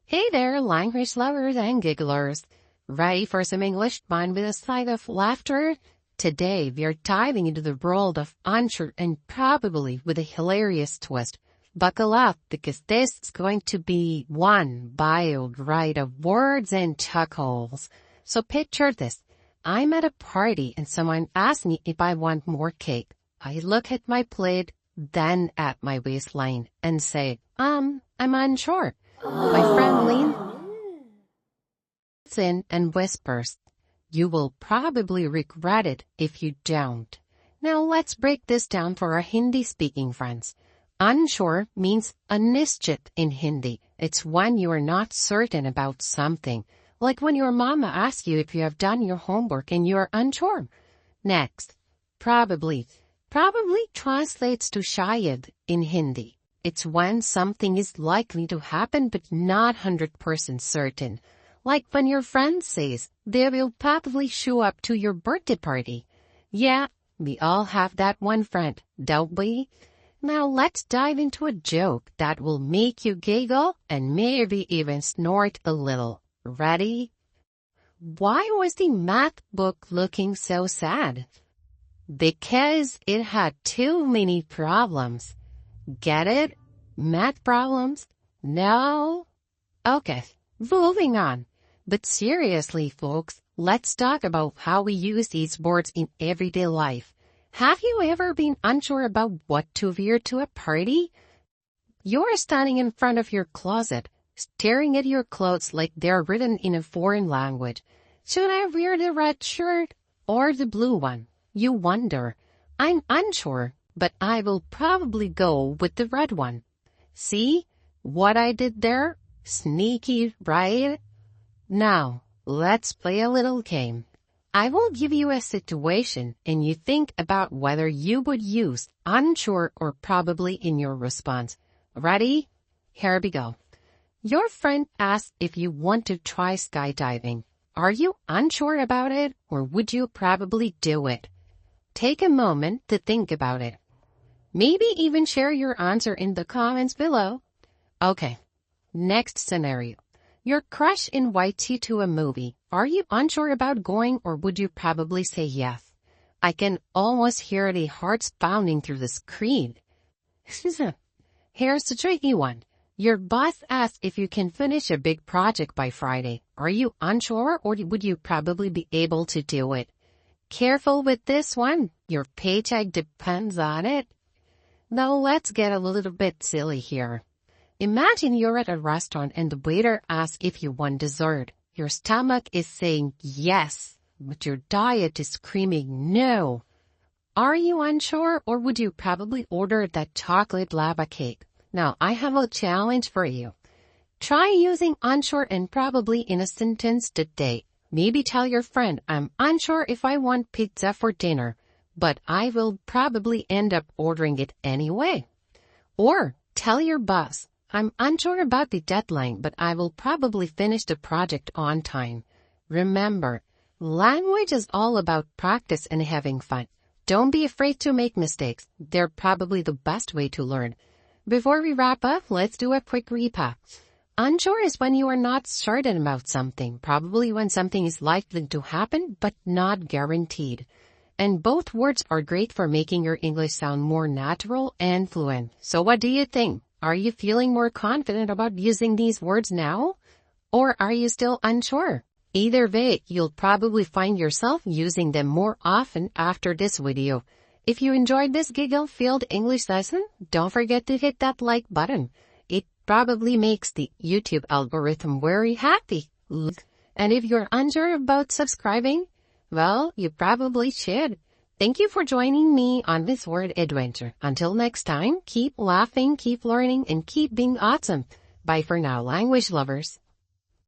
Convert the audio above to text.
Hey there, language lovers and gigglers. Ready for some English fun with a side of laughter? Today, we're diving into the world of unsure and probably with a hilarious twist. Buckle up because this is going to be one wild ride of words and chuckles. So picture this. I'm at a party and someone asks me if I want more cake. I look at my plate, then at my waistline and say, I'm unsure. My friend leans in and whispers, "You will probably regret it if you don't." Now let's break this down for our Hindi-speaking friends. Unsure means anischit in Hindi. It's when you are not certain about something, like when your mama asks you if you have done your homework and you are unsure. Next, probably. Probably translates to shayad in Hindi. It's when something is likely to happen but not 100% certain. Like when your friend says they will probably show up to your birthday party. Yeah, we all have that one friend, don't we? Now let's dive into a joke that will make you giggle and maybe even snort a little. Ready? Why was the math book looking so sad? Because it had too many problems. Get it? Math problems? No? Okay, moving on. But seriously, folks, let's talk about how we use these words in everyday life. Have you ever been unsure about what to wear to a party? You're standing in front of your closet, staring at your clothes like they're written in a foreign language. Should I wear the red shirt or the blue one? You wonder. I'm unsure, but I will probably go with the red one. See what I did there? Sneaky, right? Now, let's play a little game. I will give you a situation and you think about whether you would use unsure or probably in your response. Ready? Here we go. Your friend asks if you want to try skydiving. Are you unsure about it or would you probably do it? Take a moment to think about it. Maybe even share your answer in the comments below. Okay, next scenario. Your crush invites you to a movie. Are you unsure about going or would you probably say yes? I can almost hear the hearts pounding through the screen. Here's the tricky one. Your boss asks if you can finish a big project by Friday. Are you unsure or would you probably be able to do it? Careful with this one. Your paycheck depends on it. Now let's get a little bit silly here. Imagine you're at a restaurant and the waiter asks if you want dessert. Your stomach is saying yes, but your diet is screaming no. Are you unsure or would you probably order that chocolate lava cake? Now I have a challenge for you. Try using unsure and probably in a sentence today. Maybe tell your friend, I'm unsure if I want pizza for dinner, but I will probably end up ordering it anyway. Or tell your boss, I'm unsure about the deadline, but I will probably finish the project on time. Remember, language is all about practice and having fun. Don't be afraid to make mistakes. They're probably the best way to learn. Before we wrap up, let's do a quick recap. Unsure is when you are not certain about something, probably when something is likely to happen, but not guaranteed. And both words are great for making your English sound more natural and fluent. So what do you think? Are you feeling more confident about using these words now? Or are you still unsure? Either way, you'll probably find yourself using them more often after this video. If you enjoyed this giggle-filled English lesson, don't forget to hit that like button. It probably makes the YouTube algorithm very happy. And if you're unsure about subscribing, well, you probably should. Thank you for joining me on this word adventure. Until next time, keep laughing, keep learning, and keep being awesome. Bye for now, language lovers.